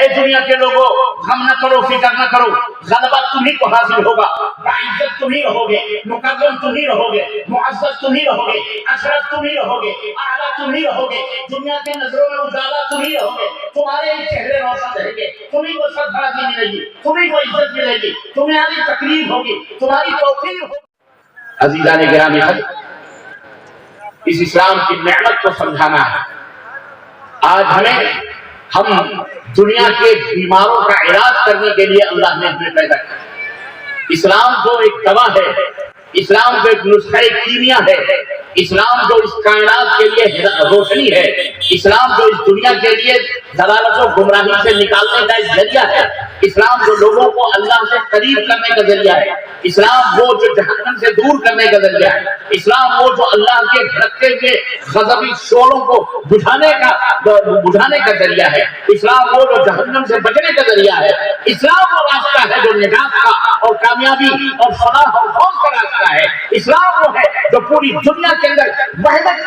اے دنیا کے لوگوں غم نہ کرو فکر نہ کرو غلبہ تمہیں کو حاصل ہوگا باعزت تمہیں رہو گے مکرم تمہیں رہو گے معزز تمہیں رہو گے اشرف تمہیں رہو گے اعلیٰ تمہیں رہو گے دنیا کے نظروں میں اجالا تمہیں رہو گے تمہارے چہرے روشن رہیں گے تمہیں کو سرفرازی ملے گی تمہیں کو عزت ملے گی تمہاری تقریب ہوگی تمہاری توقیر ہوگی. عزیزان گرامی اس اسلام کی نعمت کو سمجھانا ہے. آج ہم دنیا کے بیماروں کا علاج کرنے کے لیے اللہ نے ہمیں پیدا کیا. اسلام جو ایک دوا ہے اسلام جو ایک نسخہ کیمیا ہے اسلام جو اس کائنات کے لیے روشنی ہے اسلام جو اس دنیا کے لیے ضلالت و گمراہی سے نکالنے کا ایک ذریعہ ہے اسلام جو لوگوں کو اللہ سے قریب کرنے کا ذریعہ ہے اسلام وہ جو جہنم سے دور کرنے کا ذریعہ ہے اسلام وہ جو اللہ کے بھڑکتے ہوئے غضبی شعلوں کو بجھانے کا ذریعہ ہے اسلام وہ جو جہنم سے بچنے کا ذریعہ ہے اسلام وہ راستہ ہے جو نجات کا اور کامیابی اور فلاح اور فوز کا راستہ ہے اسلام وہ ہے جو پوری دنیا کے اندر وحدت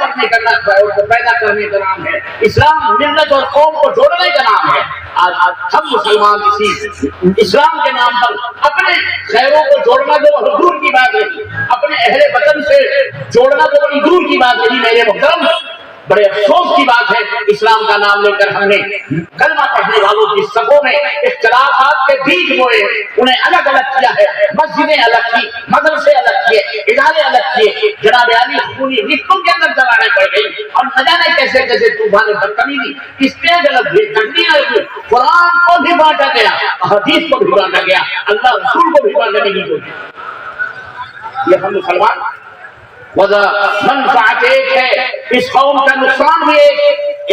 پیدا کرنے کا نام ہے اسلام ملت اور قوم کو جوڑنے کا نام ہے. آج ہم مسلمان اسی اسلام کے نام پر اپنے خیروں کو جوڑنا جو دور کی بات رہی اپنے اہل وطن سے جوڑنا تو بڑی دور کی بات رہی. میرے محترم بڑے افسوس کی بات ہے اسلام کا نام لے کر ہم نے کلمہ پڑھنے والوں کی صفوں میں اختلافات کے بیج بوئے انہیں الگ الگ کیا ہے مسجدیں الگ کی مدرسے الگ کیے ادارے الگ کیے جناب علی خونی رشتوں کے اندر دراڑیں پڑ گئی اور نہ جانے کیسے کیسے طوفان بدتمیزی اسٹیج الگ ہوئی گھنٹیاں الگ قرآن کو بھی بانٹا گیا حدیث کو بھی بانٹا گیا اللہ رسول کو بھی بانٹنے کی کوشش. یہ ہم مسلمان وجہ منفعت ایک ہے اس قوم کا نقصان بھی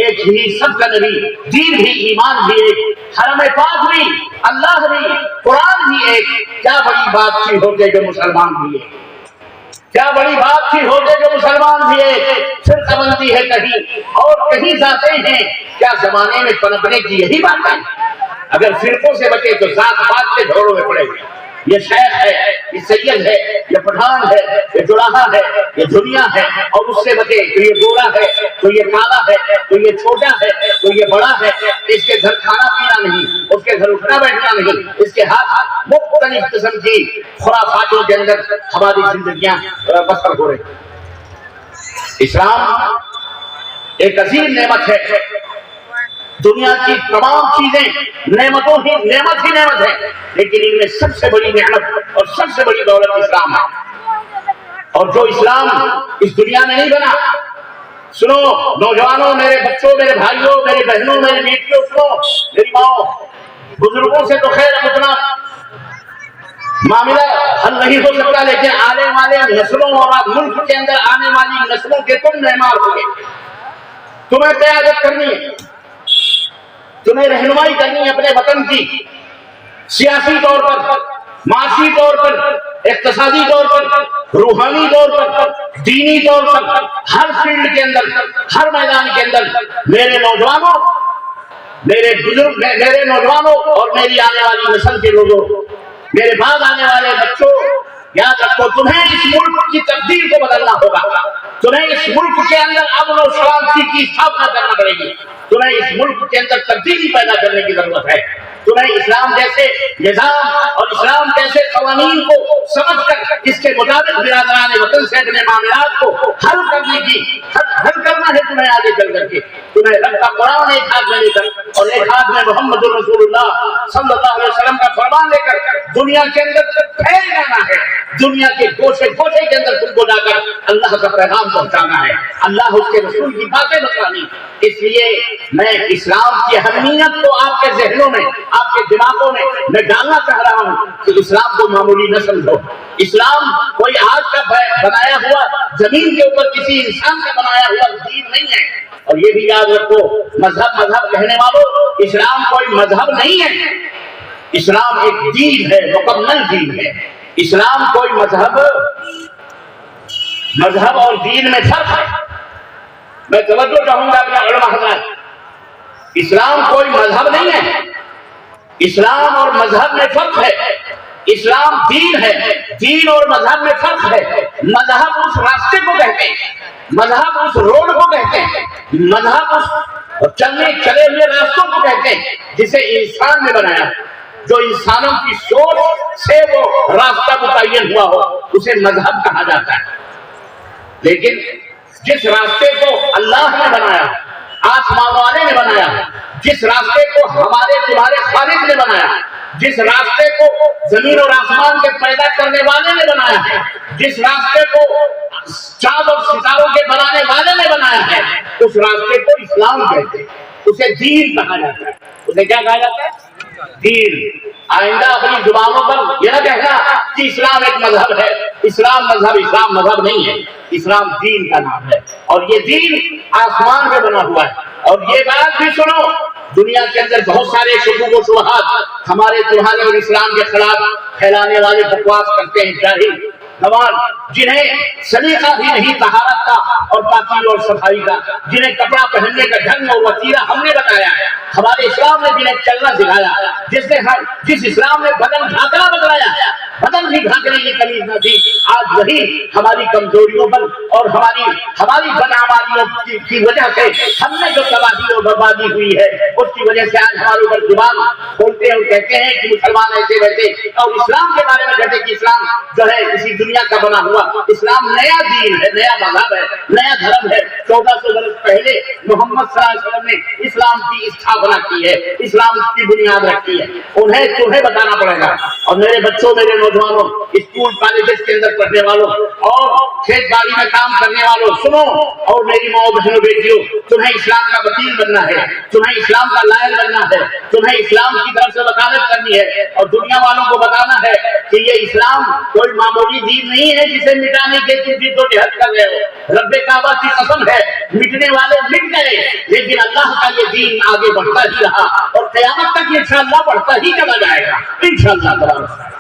ایک ہی سب کا نبی دین بھی ایمان بھی ایک حرم پاک بھی اللہ بھی قرآن بھی ایک. کیا بڑی بات تھی ہوتے جو مسلمان بھی ایک کیا بڑی بات تھی ہوتے جو مسلمان بھی ایک فرقہ بندی ہے کہیں اور کہیں ذاتیں ہیں کیا زمانے میں پنپنے کی یہی بات ہے. اگر فرقوں سے بچے تو ذات پات کے جھوڑوں میں پڑے گے. یہ شیخ ہے یہ سید ہے یہ پٹھان ہے یہ جڑاہا ہے یہ دنیا ہے اور اس سے بچے تو یہ گورا ہے تو یہ کالا ہے تو یہ چھوٹا ہے تو یہ بڑا ہے اس کے گھر کھانا پینا نہیں اس کے گھر اٹھنا بیٹھنا نہیں اس کے ہاتھ مختلف قسم کی خرافاتوں کے اندر ہماری زندگیاں بسر ہو رہی. اسلام ایک عظیم نعمت ہے دنیا کی تمام چیزیں نعمت ہی نعمت ہے لیکن ان میں سب سے بڑی نعمت اور سب سے بڑی دولت اسلام ہے. اور جو اسلام اس دنیا میں نہیں بنا سنو نوجوانوں میرے بچوں میرے بھائیوں میری بہنوں میری بیٹیوں سنو میری ماؤں بزرگوں سے تو خیر اتنا معاملہ حل نہیں ہو سکتا لیکن آنے والے نسلوں اور ملک کے اندر آنے والی نسلوں کے تم معمار ہو گے. تمہیں قیادت کرنی ہے تمہیں رہنمائی کرنی ہے اپنے وطن کی سیاسی طور پر معاشی طور پر اقتصادی طور پر روحانی طور پر دینی طور پر ہر فیلڈ کے اندر ہر میدان کے اندر میرے نوجوانوں میرے بزرگ میرے نوجوانوں اور میری آنے والی نسل کے لوگوں میرے بعد آنے والے بچوں یاد رکھو تمہیں اس ملک کی تقدیر کو بدلنا ہوگا. تمہیں اس ملک کے اندر امن و سلامتی کی استھاپنا کرنا پڑے گی. تمہیں اس ملک کے اندر تبدیلی پیدا کرنے کی ضرورت ہے. تمہیں اسلام جیسے نظام اور اسلام جیسے قوانین کو سمجھ کر اس کے مطابق برادران وطن سے اپنے معاملات کو حل کرنا ہے. تمہیں آگے چل کر کے تمہیں رب کا قرآن ایک ہاتھ میں لے کر اور ایک ہاتھ میں محمد رسول اللہ صلی اللہ علیہ وسلم کا فرمان لے کر دنیا کے اندر پھیل جانا ہے. دنیا کے گوشے گوشے کے اندر تم کو جا کر اللہ کا پیغام پہنچانا ہے اللہ اس کے رسول کی باتیں بتانی. اس لیے میں اسلام کی اہمیت کو آپ کے ذہنوں میں آپ کے دماغوں میں ڈالنا چاہ رہا ہوں کہ اسلام کو معمولی نہ سمجھو. اسلام کوئی آج کا بنایا ہوا زمین کے اوپر کسی انسان کا بنایا ہوا دین نہیں ہے. اور یہ بھی یاد رکھو مذہب کہنے والوں اسلام کوئی مذہب نہیں ہے. اسلام ایک دین ہے مکمل دین ہے. اسلام کوئی مذہب اور دین میں فرق ہے. میں توجہ چاہوں گا اپنے علماء حضرات اسلام کوئی مذہب نہیں ہے. اسلام اور مذہب میں فرق ہے. اسلام دین ہے دین اور مذہب میں فرق ہے. مذہب اس راستے کو کہتے ہیں مذہب اس روڈ کو کہتے ہیں مذہب اس اور چلنے چلے ہوئے راستوں کو کہتے ہیں جسے انسان نے بنایا، جو انسانوں کی سوچ سے وہ راستہ متعین ہوا ہو اسے مذہب کہا جاتا ہے۔ لیکن جس راستے کو اللہ نے بنایا، آسمان والے نے بنایا، جس راستے کو ہمارے تمہارے خالق نے بنایا، جس راستے کو زمین اور آسمان کے پیدا کرنے والے نے بنایا ہے، جس راستے کو چاند اور ستاروں کے بنانے والے نے بنایا ہے، اس راستے کو اسلام کہتے ہیں، اسے دین کہا جاتا ہے۔ اسے کیا کہا جاتا ہے؟ دین۔ آئندہ اپنی زبانوں پر یہ نہ کہنا کہ اسلام ایک مذہب ہے، اسلام مذہب نہیں ہے، اسلام دین کا نام ہے، اور یہ دین آسمان میں بنا ہوا ہے۔ اور یہ بات بھی سنو، دنیا کے اندر بہت سارے شکوک و شبہات ہمارے تمہارے اور اسلام کے خلاف پھیلانے والے بکواس کرتے ہیں، جاہل گوار، جنہیں سلیقہ بھی نہیں طہارت کا اور پاکی اور صفائی کا، جنہیں کپڑا پہننے کا ڈھنگ اور وسیلہ ہم نے بتایا ہے، ہمارے اسلام نے جنہیں چلنا سکھایا، جس اسلام نے بدن ڈھانکنا بتلایا، بدن بھی ڈھانکنے کی تمیز نہ تھی، آج وہی ہماری کمزوریوں پر اور ہماری بدعمالیوں کی وجہ سے ہم نے جو تباہی اور بربادی ہوئی ہے اس کی وجہ سے آج ہمارے اوپر زبان کھولتے ہیں اور کہتے ہیں کہ مسلمان ایسے ویسے، اور اسلام کے بارے میں کہتے ہیں کہ اسلام جو ہے اسی دنیا کا بنا ہوا، اسلام نیا دین ہے، نیا مذہب ہے، نیا دھرم ہے۔ 1400 برس پہلے محمد صلی اللہ علیہ وسلم نے اسلام کی استھاپنا کی ہے، اسلام کی بنیاد رکھی ہے، انہیں تمہیں بتانا پڑے گا۔ اور میرے بچوں، میرے نوجوانوں، اسکول کالجز کے اندر پڑھنے والوں اور کھیت باڑی میں کام کرنے والوں، سنو، اور میری ماں بہنوں بیٹیوں، تمہیں اسلام کا وکیل بننا ہے، تمہیں اسلام کا لائر بننا ہے، تمہیں اسلام کی طرف سے وکالت کرنی ہے اور دنیا والوں کو بتانا ہے کہ یہ اسلام کوئی معمولی دین نہیں ہے جسے مٹانے کے تم تو جہاد کر رہے ہو۔ رب کعبہ کی قسم ہے، مٹنے والے مٹ گئے لیکن اللہ کا یہ دین آگے بڑھتا ہی رہا اور قیامت تک انشاءاللہ بڑھتا ہی چلا جائے گا انشاءاللہ۔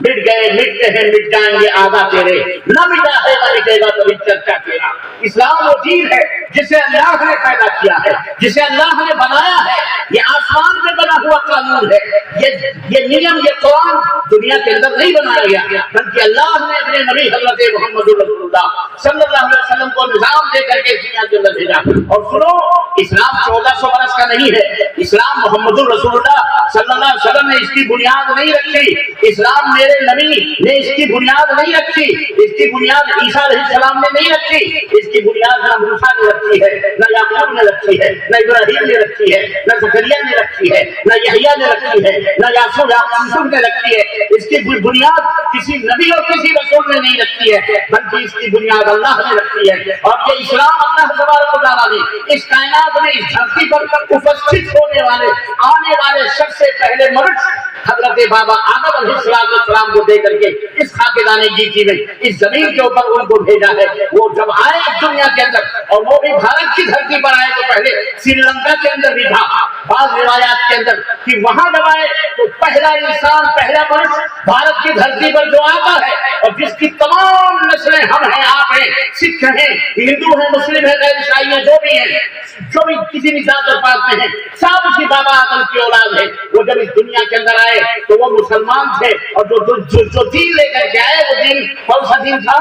مٹ گئے، مٹتے ہیں، مٹ جائیں گے آگا تیرے، نہ مٹا ہے نہ مٹے گا کبھی چرچا تیرا۔ اسلام وہ دین ہے جسے اللہ نے پیدا کیا ہے، جسے اللہ نے بنایا ہے، یہ آسمان میں بنا ہوا قانون ہے، یہ نیم، یہ قرآن دنیا کے اندر نہیں بنایا گیا بلکہ اللہ نے اپنے نبی حضرت محمد رسول اللہ صلی اللہ علیہ وسلم کو نظام دے کر کے دنیا کے اندر بھیجا۔ اور سنو، اسلام 1400 برس کا نہیں ہے، اسلام محمد رسول اللہ صلی اللہ علیہ وسلم نے اس کی بنیاد نہیں رکھی، اسلام میرے نبی نے اس کی بنیاد نہیں رکھی، اس کی بنیاد عیسیٰ علیہ السلام نے نہیں رکھی، اس کی بنیاد نہ موسیٰ نے رکھی ہے، نہ یعقوب نے رکھی ہے، نہ ابراہیم نے رکھی ہے، نہ زکریا نے رکھی ہے، نہ یحییٰ نے رکھی ہے، نہ یوسف نے رکھی ہے۔ اس کی بنیاد کسی نبی اور کسی رسول نے نہیں رکھی ہے بلکہ اس کی بنیاد اللہ نے رکھی ہے۔ اور یہ اسلام اللہ تبارک و تعالیٰ نے اس کائنات میں اس دھرتی پر اپستھت ہونے والے آنے والے سب سے پہلے مرد حضرت بابا آدم علیہ السلام کو دے کر کے اس خاکدان گیتی میں اس زمین کے اوپر ان کو بھیجا ہے۔ وہ جب آئے اس دنیا کے اندر اور وہ بھی بھارت کی دھرتی پر آئے تو پہلے سری لنکا کے اندر بھی تھا، بعض روایات کے اندر کہ وہاں جب آئے تو پہلا انسان، پہلا مرد بھارت کی دھرتی پر جو آتا ہے اور جس کی تمام نسلیں ہم ہیں، آپ ہیں، سکھ ہیں، ہندو ہیں، مسلم ہیں، غیر عیسائی ہیں، جو بھی کسی بھی ذات اور پات میں ہیں، سب اسی بابا آدم کی اولاد ہے۔ وہ جب اس دنیا کے اندر آئے تو وہ مسلمان تھے اور جو دین لے کر کے آئے وہ دین کون سا دین تھا؟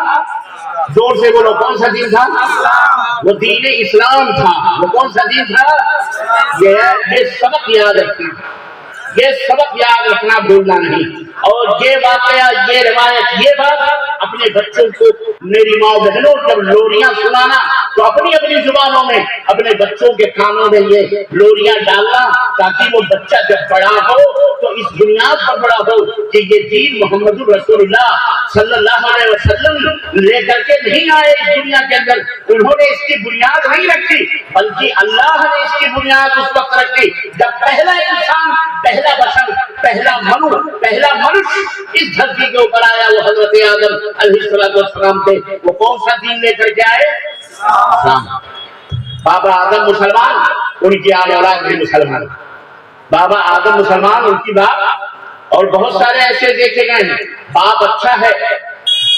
زور سے بولو، کون سا دین تھا؟ وہ دین اسلام تھا۔ وہ کون سا دین تھا؟ یہ سبق یاد رکھنا، یہ سبق یاد رکھنا بھولنا نہیں۔ اور یہ واقعہ، یہ روایت، یہ بات اپنے بچوں کو، میری ماں بہنوں، جب لوریاں سنانا تو اپنی زبانوں میں اپنے بچوں کے کانوں میں یہ لوریاں ڈالنا تاکہ وہ بچہ جب بڑا ہو تو اس بنیاد پر بڑا ہو کہ یہ دین محمد رسول اللہ صلی اللہ علیہ وسلم لے کر کے نہیں آئے اس دنیا کے اندر، انہوں نے اس کی بنیاد نہیں رکھی بلکہ اللہ نے اس کی بنیاد اس وقت رکھی جب پہلا انسان، پہلا بشر، پہلا منش اس دھرتی کے اوپر آیا، وہ حضرت آدم علیہ السلام تھے۔ وہ کون سا دین لے کر کے آئے؟ بابا آدم مسلمان، ان کی آل اولاد بھی مسلمان، بابا آدم مسلمان، ان کی باپ، اور بہت سارے ایسے دیکھے گئے ہیں، باپ اچھا ہے،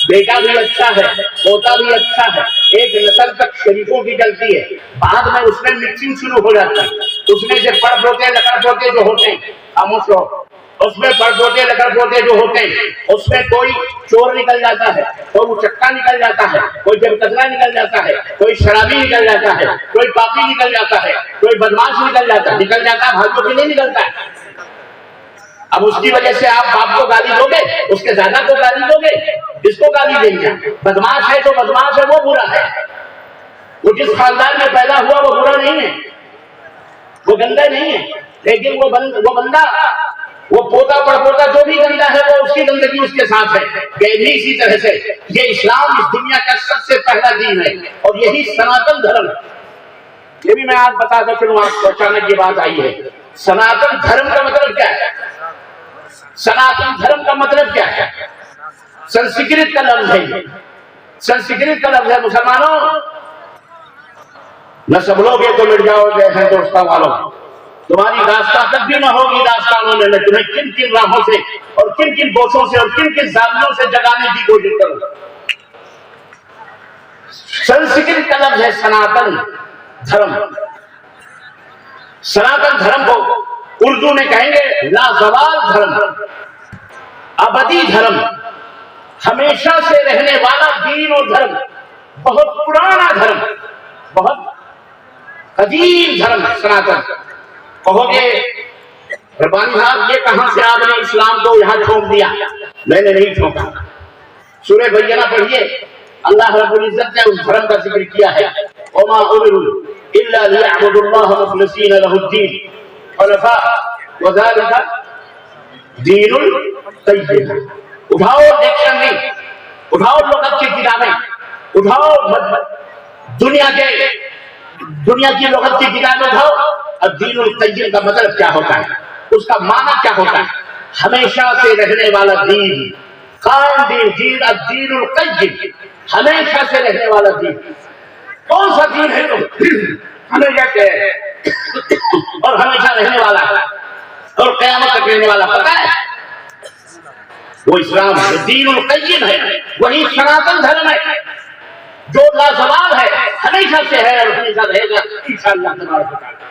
بیٹا بھی اچھا ہے، پوتا بھی اچھا ہے، ایک نسل تک شریفوں کی چلتی ہے، بعد میں اس میں مکسنگ شروع ہو جاتی ہے، اس میں سے پڑ پوتے لکڑ پوتے جو ہوتے ہیں خاموش رہو، اس میں پڑپوتے لکڑپوتے جو ہوتے ہیں اس میں کوئی چور نکل جاتا ہے، کوئی چکا نکل جاتا ہے، کوئی جب کچرا نکل جاتا ہے، کوئی شرابی نکل جاتا ہے، کوئی پاپی نکل جاتا ہے، کوئی بدماش نکل جاتا ہے بھائیوں کی نہیں نکلتا ہے۔ اب اس کی وجہ سے آپ باپ کو گالی دو گے، اس کے دادا کو گالی دو گے، جس کو گالی دیں گے بدماش ہے جو بدماش ہے وہ برا ہے، وہ جس خاندان میں پیدا ہوا وہ برا نہیں ہے، وہ گندا نہیں ہے، لیکن وہ بندہ وہ پوتا پڑپوتا جو بھی گندا ہے وہ اس کی گندگی اس کے ساتھ ہے۔ یہ اسی طرح سے یہ اسلام اس دنیا کا سب سے پہلا دین ہے اور یہی سناتن دھرم ہے۔ یہ بھی میں آج بتاتا چلوں، آپ کو اچانک یہ بات آئی ہے۔ سناتن دھرم کا مطلب کیا ہے؟ سناتن دھرم کا مطلب کیا ہے؟ سنسکرت کا لفظ ہے، سنسکرت کا لفظ ہے۔ مسلمانوں نہ سب لوگ یہ تو مٹ جاؤ گے ہندوستان والوں، تمہاری داستان تک بھی نہ ہوگی داستانوں میں تمہیں کن کن راہوں سے اور کن کن بوسوں سے اور کن کن ظالموں سے جگانے کی کوشش کروں۔ سنسکرت کا لفظ ہے سناتن دھرم۔ سناتن دھرم کو اردو میں کہیں گے لازوال دھرم، ابدی دھرم، ہمیشہ سے رہنے والا دین اور دھرم، بہت پرانا دھرم، بہت قدیم دھرم سناتن۔ کہو گے ربانی صاحب یہ کہاں سے آپ نے اسلام کو یہاں چھوڑ دیا؟ میں نے نہیں چھوڑا۔ سورہ بینہ پڑھیے، اللہ رب العزت نے اس دھرم کا ذکر کیا ہے، وما امروا الا ليعبدوا الله مخلصين له الدين حنفاء وذلك دین القیم۔ اٹھاؤ ڈکشنری، اٹھاؤ لغت کی کتابیں، اٹھاؤ دنیا کی لغت کی کتابیں اٹھاؤ۔ الدین القیم کا مطلب کیا ہوتا ہے، اس کا معنی کیا ہوتا ہے؟ ہمیشہ سے رہنے والا دین، قائم دین، الدین القیم، ہمیشہ سے رہنے والا دین۔ کون سا دین ہے ہمیشہ سے اور ہمیشہ رہنے والا اور قیامت تک رہنے والا پتہ ہے؟ وہ اسلام ہے، دین القیم ہے، وہی سناتن دھرم ہے جو لازوال ہے، ہمیشہ سے ہے اور ہمیشہ رہے گا انشاءاللہ تبارک و تعالی۔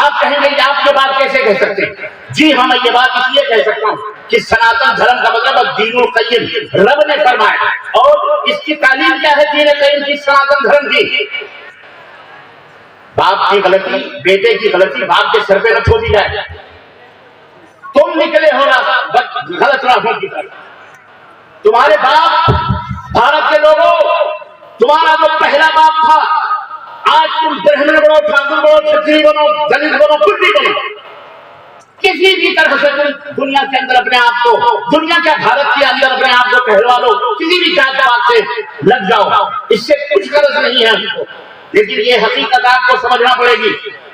آپ کہیں گے کہ آپ یہ بات کیسے کہہ سکتے ہیں؟ جی ہاں، میں یہ بات اس لیے کہہ سکتا ہوں کہ سناتن دھرم کا مطلب دین القیم رب نے فرمایا، اور اس کی تعلیم کیا ہے دین القیم کی، سناتن دھرم کی؟ باپ کی غلطی، بیٹے کی غلطی باپ کے سر پہ نہ چھوڑی جائے۔ تم نکلے ہو غلط راہوں کی طرف، تمہارے باپ بھارت کے لوگوں، تمہارا جو پہلا باپ تھا، آج تم برہمن بنو، ٹھاکر بنو، چھتری بنو، دلت بنو، کچھ بھی بنو، کسی بھی طرح سے تم دنیا کے اندر اپنے آپ کو، دنیا کے بھارت کے اندر اپنے آپ کو کہلوا لو، کسی بھی جات پات سے لگ جاؤ، اس سے کچھ غرض نہیں ہے ہم کو۔ لیکن یہ حقیقت آپ کو سمجھنا پڑے گی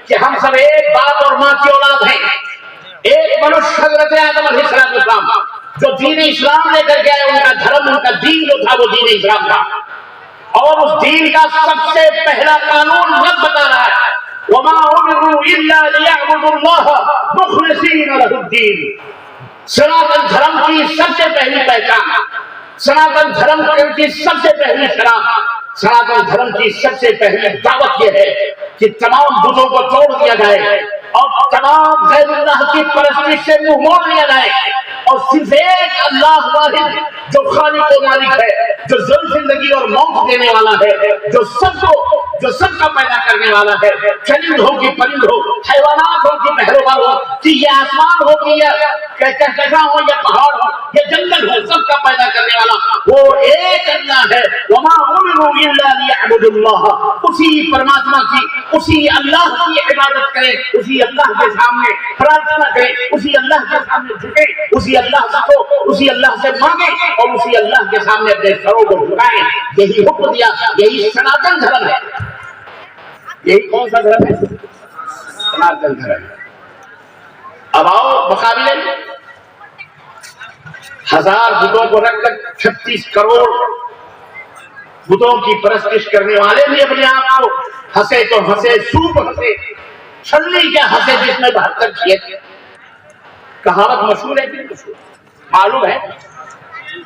کہ ہم سب ایک باپ اور ماں کی اولاد ہیں۔ ایک منشیہ حضرت آدم علیہ السلام جو دین اسلام لے کر کے آئے، ان کا دھرم، ان کا دین جو تھا وہ دین اسلام تھا، اور اس دین کا سب سے پہلا قانون رب بتا رہا ہے، وما امروا الا ليعبدوا الله مخلصين له الدين۔ سناتن دھرم کی سب سے پہلی پہچان، سناتن دھرم کی سب سے پہلی شناخت، سناتن دھرم کی سب سے پہلی دعوت یہ ہے کہ تمام بتوں کو توڑ دیا جائے اور تمام غیر اللہ کی پرستش سے منہ موڑ لیا جائے، اور صرف ایک اللہ واحد جو خالق و مالک ہے، جو زندگی اور موت دینے والا ہے، جو سب کا پیدا کرنے والا ہے، چرند ہو کہ پرند ہو، حیوانات ہو کہ مہروبہ ہو، کہ یہ آسمان ہو کہ یہ کہکشاں ہو یا پہاڑ ہو یا جنگل ہو، سب کا پیدا کرنے والا وہ ایک اللہ ہے۔ وما امروا الا ليعبدوا الله، اسی پرماتما کی، اسی اللہ کی عبادت کریں، اسی اللہ کے سامنے پرارتھنا کریں، اسی اللہ کے سامنے جھکیں، اسی اللہ کو، اسی اللہ سے مانگیں اور اسی اللہ کے سامنے اپنے سروں کو جھکائیں۔ یہی حکم دیا، یہی سناتن دھرم ہے۔ یہی کون سا دھرم ہے؟ سناتن دھرم۔ اب آؤ مقابلے میں 1000 بتوں کو رکھ کر 36 کروڑ بتوں کی پرستش کرنے والے بھی اپنے آپ کو ہنسے تو ہنسے، سوپ ہنسے، چھلنی کیا ہنسے جس میں 72 کیے تھے۔ کہاوت مشہور ہے کہ مشہور معلوم ہے،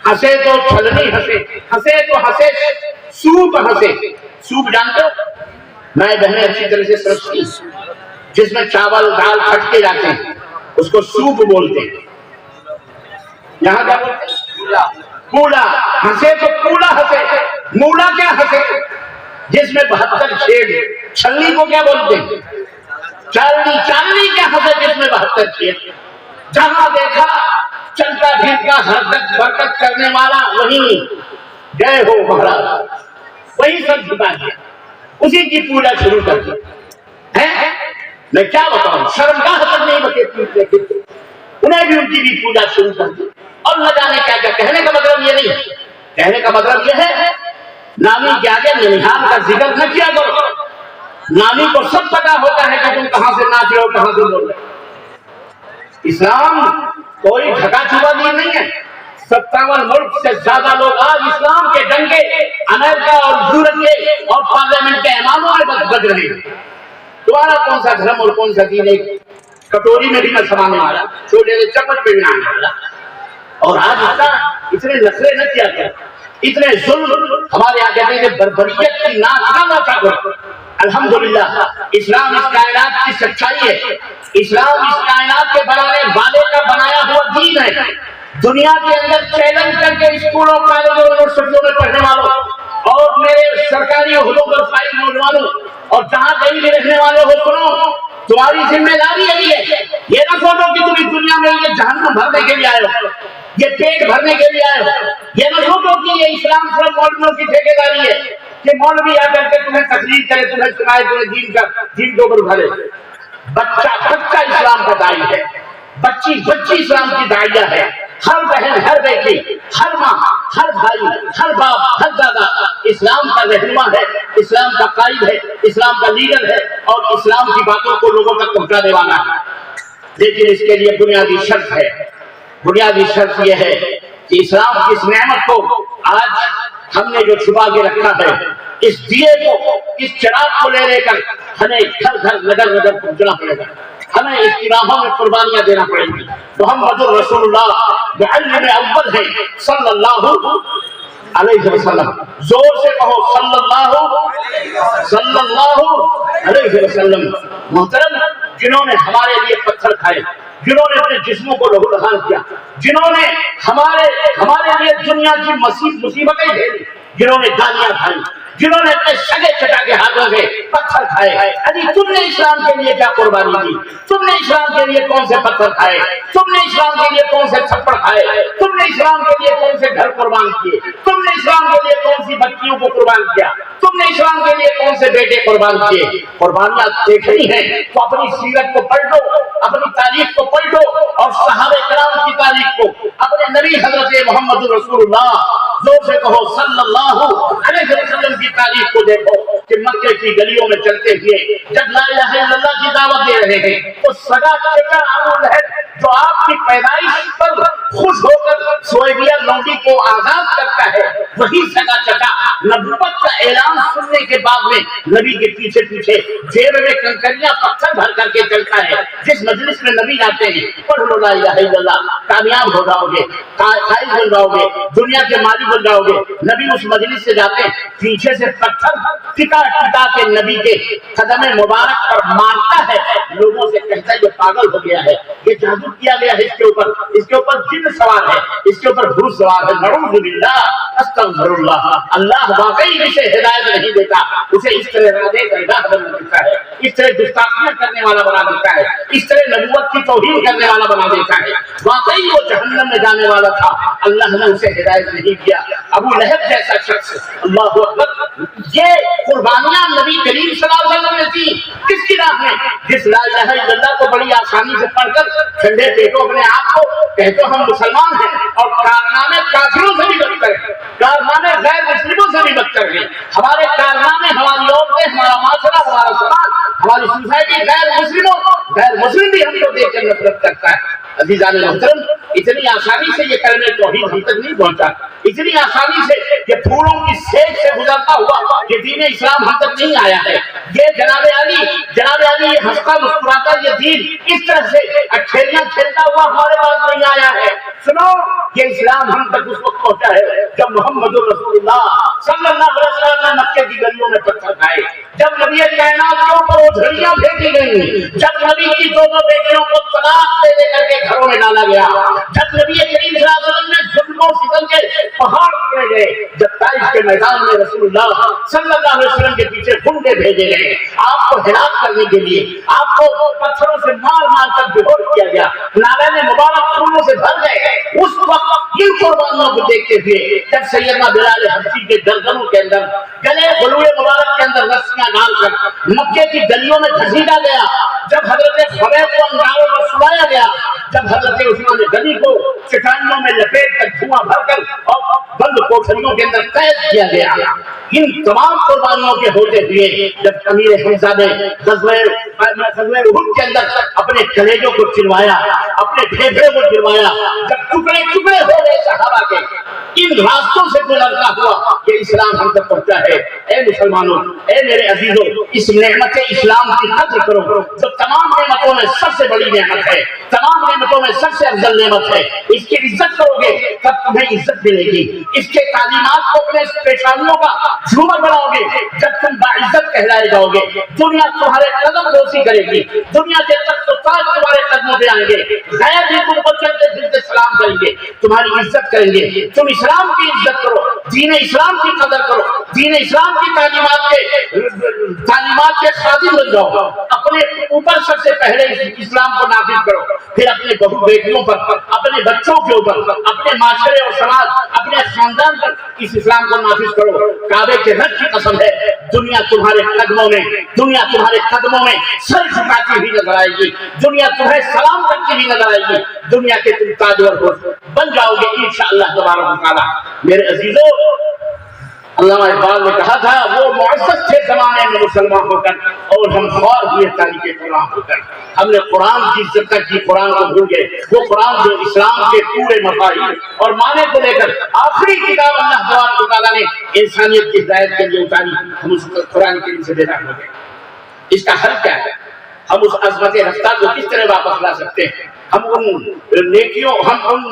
ہنسے تو چھلنی ہنسے، ہنسے تو ہنسے، سوپ ہنسے۔ سوپ جانتے ہو؟ میں بہنیں اچھی طرح سے سمجھتی، جس میں چاول دال پھٹکے جاتے ہیں اس کو سوپ بولتے ہیں۔ یہاں کیا بولتے ہیں؟ کولا. ہنسے تو کولا ہنسے. مولا کیا ہنسے؟ جس میں 72 چھید. چھلنی کو کیا بولتے ہیں؟ چالنی. چالنی کیا ہنسے جس میں 72 چھید. جہاں دیکھا چلتا پھرتا حرکت برکت کرنے والا وہی گئے ہو مہاراج, وہی سب چھپا دیا, اسی کی پوجا شروع کر دی. میں کیا بتاؤں, شرمگاہ تک نہیں بچے پوچھنے کے, انہیں بھی ان کی بھی پوجا شروع کر دی. اور نہ جانے کیا کیا. کہنے کا مطلب یہ نہیں ہے, کہنے کا مطلب یہ ہے نامی کے آگے ننہال کا ذکر نہ کیا کرو. نامی کو سب پتا ہوتا ہے کہ تم کہاں سے ناچ رہے ہو, کہاں سے بول رہے ہو. اسلام کوئی ڈھکا چھپا دین نہیں ہے. 57 ملک سے زیادہ لوگ آج اسلام کے ڈنکے امریکہ اور یورپ کے اور پارلیمنٹ کے اماموں میں بج رہے ہیں. تمہارا کون سا دھرم اور کون سا دین ایک کٹوری میں بھی نہ سمانے والا, چھوٹے سے چمچ پہ بھی نہ آنے والا. اور آج اتنے نخرے نہ کیا گیا, اتنے ظلم. ہمارے یہاں کہتے ہیں کہ بربریت کی ناچ نہ ناچا کرو. الحمدللہ اسلام اس کائنات کی سچائی ہے. اسلام اس کائنات کے بنانے والے کا بنایا ہوا دین ہے. دنیا کے اندر چیلنج کر کے اسکولوں کالجوں یونیورسٹیوں میں پڑھنے والوں اور میرے سرکاری عہدوں پر فائز نوجوانوں اور جہاں کہیں بھی رہنے والے ہو, سنو تمہاری ذمہ داری ہے. یہ نہ سوچو کہ تم اس دنیا میں یہ جہنم بھرنے کے لیے آئے ہو, یہ پیٹ بھرنے کے لیے آئے ہو. یہ نہ سوچو کہ یہ اسلام صرف مولویوں کی ٹھیکیداری ہے کہ مولوی آ کر کے تمہیں تقریر کرے, تمہیں سنائے, تمہیں دین کے اوپر بھرے. بچہ بچہ اسلام کا داعی ہے, بچی بچی اسلام کی داعیہ ہے. ہر بہن, ہر بیٹی, ہر ماں, ہر بھائی, ہر باپ, ہر دادا اسلام کا رہنما ہے, اسلام کا قائد ہے, اسلام کا لیڈر ہے اور اسلام کی باتوں کو لوگوں تک پہنچانے والا ہے. لیکن اس کے لیے بنیادی شرط ہے. بنیادی شرط یہ ہے کہ اسلام کی اس نعمت کو آج ہم نے جو چھپا کے رکھا ہے, اس دیے کو, اس چراغ کو لے کر ہمیں گھر گھر نگر نگر پہنچنا پڑے گا. ہمیں اس کی راہوں میں قربانیاں دینا پڑیں گی. محمد رسول اللہ معلم اول ہے صلی اللہ علیہ وسلم. زور سے کہو صلی اللہ علیہ وسلم. محترم, جنہوں نے ہمارے لیے پتھر کھائے, جنہوں نے اپنے جسموں کو لہو لہان کیا, جنہوں نے ہمارے لیے دنیا کی مصیبتیں جھیلی, جنہوں نے گالیاں کھائی, جنہوں نے اپنے سگے چٹا کے ہاتھوں سے پتھر کھائے. ابھی تم نے اسلام کے لیے کیا قربانی دی؟ تم نے اسلام کے لیے کون سے پتھر کھائے؟ تم نے اسلام کے لیے کون سے تھپڑ کھائے؟ تم نے اسلام کے لیے کون سے گھر قربان کیے؟ تم نے اسلام کے لیے کون سی بچیوں کو قربان کیا؟ تم نے اسلام کے لیے کون سے بیٹے قربان کیے؟ قربانیاں دیکھنی ہیں تو اپنی سیرت کو پڑھ لو, اپنی تاریخ کو پڑھ لو اور صحابہ کرام کی تاریخ کو, اپنے نبی حضرت محمد رسول اللہ زور سے کہو صلی اللہ علیہ وسلم کی تاریخ کو دیکھو کہ مکے کی گلیوں میں چلتے ہوئے جب لا الہ الا اللہ کی دعوت دے رہے ہیں تو سگا چچا ابو لہب جو آپ کی پیدائش پر خوش ہو کر سویبیہ لونڈی کو آزاد کرتا ہے, وہی سگا چچا نبوت کا اعلان سننے کے بعد میں نبی کے پیچھے پیچھے جیب میں کنکریاں پتھر بھر کر کے چلتا ہے. جس مجلس میں نبی جاتے ہیں, پڑھ لو لا الہ الا اللہ, کامیاب ہو جاؤ گے, قائد بن جاؤ گے, دنیا کے مالک بن جاؤ گے. نبی اس مجلس سے جاتے ہیں, پیچھے سے پتھر ٹکا ٹکا کے نبی کے قدم مبارک پر مارتا ہے. لوگوں سے کہتا ہے یہ پاگل ہو گیا ہے, یہ جادو کیا گیا ہے اس کے اوپر جن سوار ہے, اس کے اوپر بھوت سوار ہے. نعوذ باللہ, استغفر اللہ. اللہ واقعی اسے ہدایت نہیں دیتا, اسے اس طرح راہ بنا دیتا ہے, اس طرح گستاخیاں کرنے والا بنا دیتا ہے, اس طرح نبوت کی توہین کرنے والا بنا دیتا ہے. واقعی وہ جہنم میں جانے والا تھا, اللہ نے اسے ہدایت نہیں کیا. ابو لہب جیسا شخص, اللہ اکبر, یہ قربانیاں نبی کریم صلی اللہ علیہ وسلم نے دی کس کی راہ میں؟ جس لا الہ الا اللہ کو بڑی آسانی سے پڑھ کر ٹھنڈے پیٹوں اپنے آپ کو کہتے ہم مسلمان ہیں, اور کارنامے کافروں سے بھی بدتر ہیں, کارنامے غیر مسلموں سے بھی بدتر ہیں. ہمارے کارنامے, ہماری عورتیں, ہمارا معاشرہ, ہمارا سماج, ہماری سوسائٹی غیر مسلم بھی ہم کو دیکھ کر نفرت کرتا ہے. عزیزان محترم, اتنی آسانی سے یہ کلمہ توحید ہم تک نہیں پہنچا, اتنی آسانی سے یہ پھولوں کی سیک سے گزرتا ہوا یہ دین اسلام ہم تک نہیں آیا ہے. یہ جناب علی ہنستا مسکراتا یہ دین اس طرح سے کھیلنا کھیلتا ہوا ہمارے پاس نہیں آیا ہے. سنو, یہ اسلام ہم تک اس وقت پہنچا ہے جب محمد رسول اللہ صلی اللہ علیہ وسلم نے مکے کی گلیوں میں پتھر کھائے، جب نبی کائنات کے اوپر وہ جھڑیاں پھینکی گئی، جب نبی کی دونوں بیٹیوں کو طلاق دے کر کے گھروں میں ڈالا گیا، جب نبی کریم صلی اللہ علیہ وسلم نے ظلم و ستم کے پہاڑ توڑے گئے، جب طائف کے میدان میں رسول اللہ صلی اللہ علیہ وسلم کے پیچھے گنڈے بھیجے گئے آپ کو ہلاک کرنے کے لیے، آپ کو پتھروں سے مار مار کر بے ہوش کیا گیا، نالے مبارک خونوں سے بھر گئے، اس وقت ان قربانیوں کو دیکھتے ہوئے جب سیدنا بلال حبشی کے گردنوں کے اندر گلے گلوئے مبارک کے اندر رسیاں ڈال کر مکے کی گلیوں میں گھسیٹا گیا، جب حضرت خبیب کو انگاروں پر سلایا گیا، جب حضرت عثمان غنی کو چٹائیوں میں لپیٹ کر دھواں بھر کر اور بند کوٹھریوں کے اندر قید کیا گیا، ان تمام قربانیوں کے ہوتے ہوئے جب امیر حمزہ نے غزوہ احد کے اندر اپنے کلیجوں کو چلوایا، اپنے پھیپھڑے کو چلوایا، جب ٹکڑے ٹکڑے ہو گئے صحابہ کے، ان راستوں سے گزرتا ہوا کہ اسلام ہم تک پہنچا ہے۔ اے مسلمانوں، اے میرے عزیزوں، اس نعمت اسلام کی قدر کرو جو تمام نعمتوں میں سب سے بڑی نعمت ہے، تمام نعمتوں میں سب سے افضل نعمت ہے۔ اس کی عزت کرو گے تب تمہیں عزت ملے گی، اس کے تعلیمات کو اپنے پیشانیوں کا جھومر بناؤ گے جب تم باعزت کہلائے جاؤ گے، دنیا تمہارے قدم بوسی کرے گی، دنیا کے تخت و تاج تمہارے قدموں پہ آئیں گے، غیر بھی تم کو چلتے پھرتے سلام کریں گے، تمہاری عزت کریں گے۔ تم اسلام کی عزت کرو، دین اسلام کی قدر کرو، دین اسلام کی تعلیمات کے خادم بن جاؤ، اپنے اوپر سب سے پہلے اسلام کو نافذ کرو، پھر اپنے بہو بیٹیوں پر، اپنے بچوں کے اوپر، اپنے معاشرے اور سماج، اپنے خاندان پر اس اسلام کو نافذ کرو۔ کعبے کے رب کی قسم ہے، دنیا تمہارے قدموں میں سر جھکاتی ہوئی نظر آئے گی، دنیا تمہیں سلام کرتی ہوئی نظر آئے گی، دنیا کے تم تاجور بن جاؤ گے انشاءاللہ تبارک و تعالی۔ میرے عزیزوں، علامہ اقبال نے کہا تھا وہ معزز تھے زمانے میں مسلمان ہو کر اور ہم خوار ہوئے تاریخ قرآن ہو کر۔ ہم نے قرآن کی عزت کی، قرآن کو بھول گئے، وہ قرآن جو اسلام کے پورے مفاہیم اور معنی کو لے کر آخری کتاب اللہ تبارک و تعالیٰ نے انسانیت کی ہدایت کے لیے اتاری، ہم اس قرآن کے سے بیدار ہو گئے۔ اس کا حل کیا ہے؟ ہم اس عظمت رفتار کو کس طرح واپس لا سکتے ہیں؟ ہم ان نیکیوں، ہم ان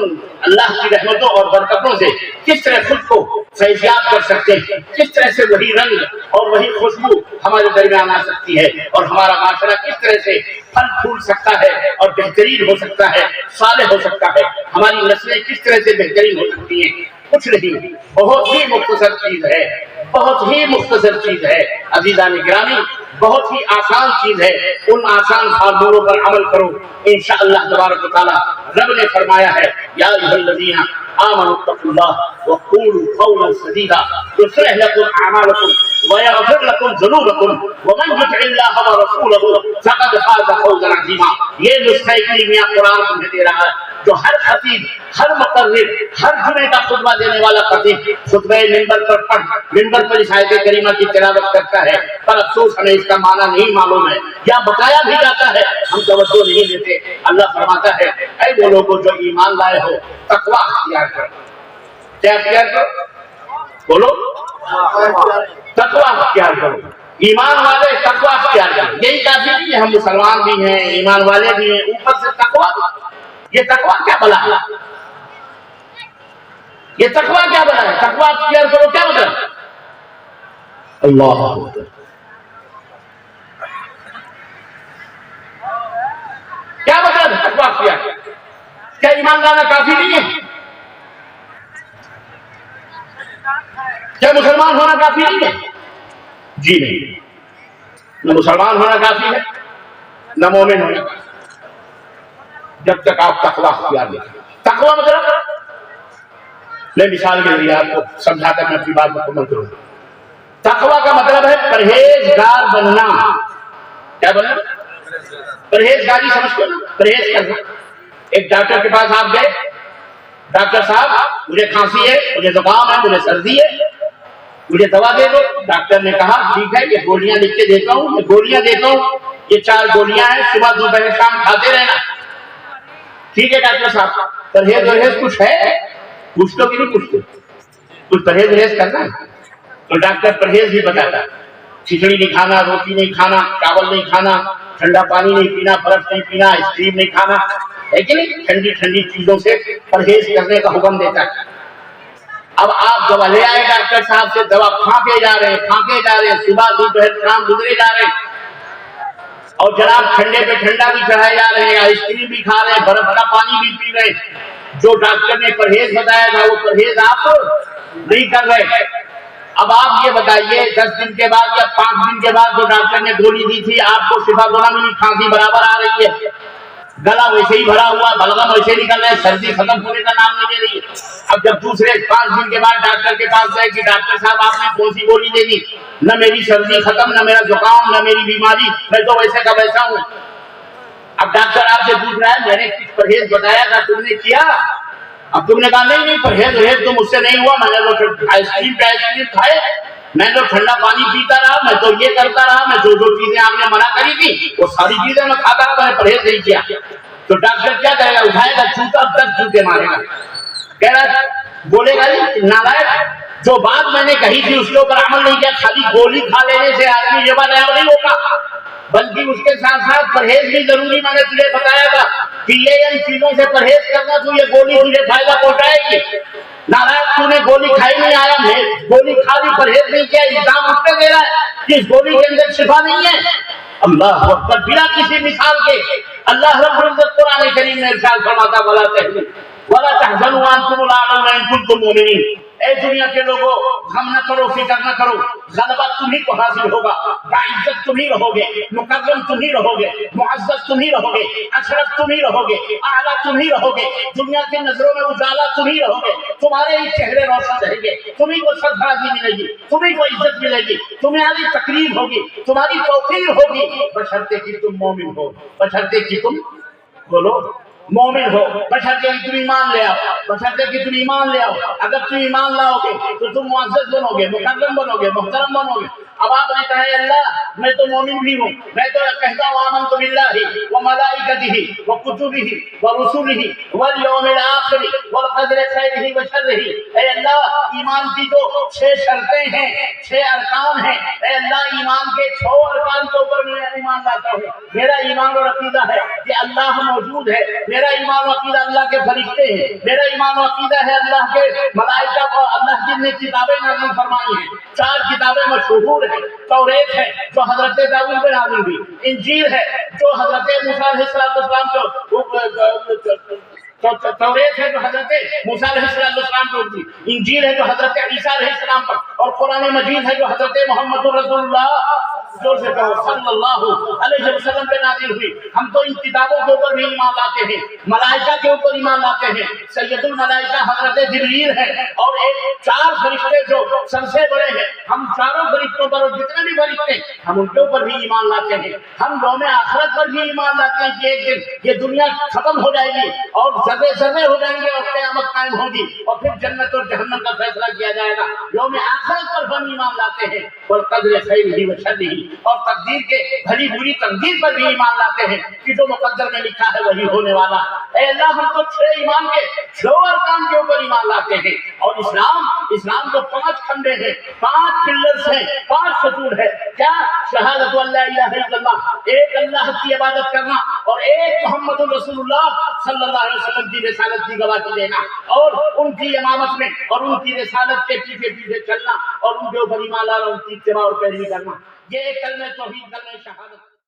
اللہ کی رحمتوں اور برکتوں سے کس طرح خود کو فیضیاب کر سکتے ہیں؟ کس طرح سے وہی رنگ اور وہی خوشبو ہمارے درمیان آ سکتی ہے اور ہمارا معاشرہ کس طرح سے پھل پھول سکتا ہے اور بہترین ہو سکتا ہے، صالح ہو سکتا ہے، ہماری نسلیں کس طرح سے بہترین ہو سکتی ہیں؟ کچھ نہیں، بہت ہی مختصر چیز ہے، بہت ہی مختصر چیز ہے عزیزان گرامی، بہت ہی آسان چیز ہے۔ ان آسان فارمولوں پر عمل کرو، انشاءاللہ تبارک و تعالی۔ رب نے فرمایا ہے یا ایھا الذین آمنوا اتقوا اللہ وقولوا قولا سدیدا یصلح لکم اعمالکم ویغفر لکم ذنوبکم ومن یطع اللہ ورسولہ فقد فاز فوزا عظیما۔ یہ نسخہ کلیمیہ قرآن تمہیں دے رہا ہے جو ہر خطیب، ہر مقرر، ہر جمعے کا خطبہ دینے والا خطیب خطبہ منبر پر پڑھ، منبر پر اس آیت کریمہ کی تلاوت کرتا ہے، پر افسوس ہمیں اس کا معنی نہیں معلوم ہے یا بتایا بھی جاتا ہے، ہم توجہ نہیں دیتے۔ اللہ فرماتا ہے اے وہ لوگوں جو ایمان لائے ہو تقویٰ اختیار کرو۔ کیا اختیار کرو؟ بولو، تقویٰ اختیار کرو۔ ایمان والے تقویٰ اختیار کرو۔ یہی کافی نہیں ہے ہم مسلمان بھی ہیں، ایمان والے بھی ہیں، اوپر سے تقویٰ۔ یہ تقویٰ کیا بلا ہے؟ یہ تقویٰ کیا بلا ہے؟ تقویٰ اختیار کرو کیا مطلب؟ اللہ کیا مطلب ہے تقویٰ اختیار؟ کیا ایمان لانا کافی نہیں ہے؟ کیا مسلمان ہونا کافی نہیں ہے؟ جی نہیں، نہ مسلمان ہونا کافی ہے نہ مومن ہونا کافی، جب تک آپ تقویٰ اختیار نہیں کریں۔ تقویٰ مطلب میں مثال کے ذریعے آپ کو سمجھا کر میں اپنی بات مکمل کروں۔ تقویٰ کا مطلب ہے پرہیزگار بننا۔ کیا بننا؟ پرہیزگاری سمجھتے ہو نا؟ پرہیز کرنا۔ ایک ڈاکٹر کے پاس آپ گئے، ڈاکٹر صاحب مجھے کھانسی ہے، مجھے زکام ہے، مجھے سردی ہے، مجھے دوا دے دو۔ ڈاکٹر نے کہا ٹھیک ہے، یہ گولیاں لکھ کے دیتا ہوں، یہ گولیاں دیتا ہوں، یہ 4 گولیاں ہیں، صبح دوپہر شام کھاتے رہنا۔ ٹھیک ہے ڈاکٹر صاحب، پرہیز کچھ ہے؟ پوچھتے کہ نہیں پوچھتے؟ کچھ پرہیز کرنا ہے تو ڈاکٹر پرہیز بھی بتاتا ہے، کھچڑی نہیں کھانا، روٹی نہیں کھانا، چاول نہیں کھانا، ٹھنڈا پانی نہیں پینا، برف نہیں پینا، آئس کریم نہیں کھانا، ہے کہ نہیں؟ ٹھنڈی ٹھنڈی چیزوں سے پرہیز کرنے کا حکم دیتا ہے۔ اب آپ دوا لے آئے ڈاکٹر صاحب سے، دوا پھانکے جا رہے ہیں، صبح دوپہر شام گزرے جا رہے ہیں، اور جناب ٹھنڈے پہ ٹھنڈا بھی چڑھائے جا رہے ہیں، آئس کریم بھی کھا رہے ہیں، برف کا پانی بھی پی رہے ہیں۔ جو ڈاکٹر نے پرہیز بتایا تھا وہ پرہیز آپ نہیں کر رہے۔ اب آپ یہ بتائیے 10 دن کے بعد یا 5 دن کے بعد جو ڈاکٹر نے گولی دی تھی آپ کو شفا گولا ملی، کھانسی برابر آ رہی ہے، گلا ویسے ہی بھرا ہوا، بلغم ویسے نکل رہا ہے، سردی ختم ہونے کا نام نہیں لے رہی۔ اب جب دوسرے 5 دن کے بعد ڈاکٹر کے پاس گئے کہ ڈاکٹر صاحب آپ نے کون سی گولی دے دی؟ نہ میری سردی ختم، نہ میرا زکام، نہ میری بیماری، میں تو ویسے کا ویسا ہوں۔ اب ڈاکٹر آپ سے پوچھ رہا ہے میں نے کچھ پرہیز بتایا تھا تم نے کیا؟ اب تم نے کہا نہیں پرہیز تو مجھ سے نہیں ہوا، میں نے تو آئس کریم کھائے، میں تو ٹھنڈا پانی پیتا رہا، میں تو یہ کرتا رہا، میں جو چیزیں آپ نے منع کری تھی وہ ساری چیزیں میں کھاتا رہا، میں نے پرہیز نہیں کیا۔ تو ڈاکٹر کیا کرے گا؟ اٹھائے گا جوتا 10 جوتے مارے گا، کہہ رہا بولے گا نالائق جو بات میں نے کہی تھی اس کے اوپر عمل نہیں کیا، خالی گولی کھا لینے سے آدمی یہ بات نہیں ہوگا، بلکہ اس کے ساتھ ساتھ پرہیز بھی ضروری۔ میں نے تجھے بتایا تھا کہ یہ ان چیزوں سے پرہیز کرنا تو یہ گولی تجھے فائدہ پہنچائے گی۔ ناراض تو نے گولی کھائی نہیں، آیا میں گولی کھا لی پرہیز نہیں کیا، الزام اس پہ دے رہا ہے کہ اس گولی کے اندر شفا نہیں ہے۔ اللہ اکبر، بلا کسی مثال کے اللہ رب العزت قرآن کریم میں ارشاد فرماتا ولا تهنوا ولا تحزنوا وانتم الاعلون ان كنتم مؤمنين۔ اے دنیا کے لوگوں غم نہ کرو، فکر نہ کرو، غلبہ تمہیں کو حاصل ہوگا، باعزت تمہیں رہو گے، مکرم تمہیں رہو گے، معزز تمہیں رہو گے، اشرف تمہیں رہو گے، اعلیٰ تمہیں رہو گے، دنیا کی نظروں میں اجالا تمہیں رہو گے، تمہارے ہی چہرے روشن رہیں گے، تمہیں کو سرفرازی ملے گی، تمہیں کو عزت ملے گی، تمہیں آگے تقریب ہوگی، تمہاری توقیر ہوگی، بشرطے کہ تم مومن ہو، بشرطے کہ تم بولو مومن ہو، بشرطے کہ تم ایمان لے آؤ، بشرطے کہ تم ایمان لے آؤ۔ اگر تم ایمان لاؤ گے تو تم معزز بنو گے، مکرم بنو گے، محترم بنو گے۔ اب آپ نے کہا ہے اللہ میں تو مومن بھی ہوں، میں تو کہتا ہوں آمنت باللہ وملائکتہ وکتبہ ورسلہ والیوم الآخر والقدر خیرہ وشرہ۔ اے اللہ ایمان کی جو 6 شرطیں ہیں، 6 ارکان ہیں، اے اللہ ایمان کے 6 ارکان کے اوپر میں ایمان لاتا ہوں۔ میرا ایمان اور عقیدہ ہے کہ اللہ موجود ہے، میرا ایمان و عقیدہ اللہ کے فرشتے ہیں، میرا ایمان و عقیدہ ہے اللہ کے ملائکہ کو اللہ جن نے کتابیں نازل فرمائی ہیں۔ 4 کتابیں مشہور ہیں، توریت ہے جو حضرت داؤد پہ نازل ہوئی، انجیل ہے جو حضرت موسیٰ علیہ السلام توریت ہے جو حضرت موسیٰ علیہ السلام کو دی، انجیل ہے جو حضرت عیسیٰ علیہ السلام پر، اور قرآن مجید ہے جو حضرت محمد رسول اللہ صلی اللہ علیہ وسلم پہ نازل ہوئی۔ ہم تو ان کتابوں کے اوپر بھی ایمان لاتے ہیں، ملائکہ کے اوپر ایمان لاتے ہیں۔ سید الملائکہ حضرت جبریل ہے، اور 4 فرشتے جو سب سے بڑے ہیں، ہم چاروں فرشتوں پر اور جتنے بھی فرشتے ہم ان کے اوپر بھی ایمان لاتے ہیں۔ ہم یوم آخرت پر بھی ایمان لاتے ہیں کہ ایک دن یہ دنیا ختم ہو جائے گی اور ذرے ذرے ہو جائیں گے اور قیامت قائم ہوگی اور پھر جنت اور جہنم کا فیصلہ کیا جائے گا۔ یوم آخرت پر ہم ایمان لاتے ہیں، والقدر خیرہ وشرہ، اور تقدیر کے بھلی بری تقدیر پر بھی ایمان لاتے ہیں کہ جو مقدر میں لکھا ہے وہی ہونے والا۔ اے اللہ ہم تو 6 ایمان کے 6 ارکان کے اوپر ایمان لاتے ہیں، اور اسلام کو 5 کھمبے ہیں، 5 پلرز ہیں، 5 ستون ہے۔ کیا؟ شہادت اللہ الہ الا اللہ، ایک اللہ کی عبادت کرنا، اور ایک محمد رسول اللہ صلی اللہ علیہ وسلم کی رسالت کی گواہی دینا، اور ان کی امامت میں اور ان کی رسالت کے پیچھے پیچھے چلنا، اور ان کے اوپر ایمان لانا، ان کی اتباع اور پیروی کرنا۔ یہ کلمہ توحید، کلمہ شہادت۔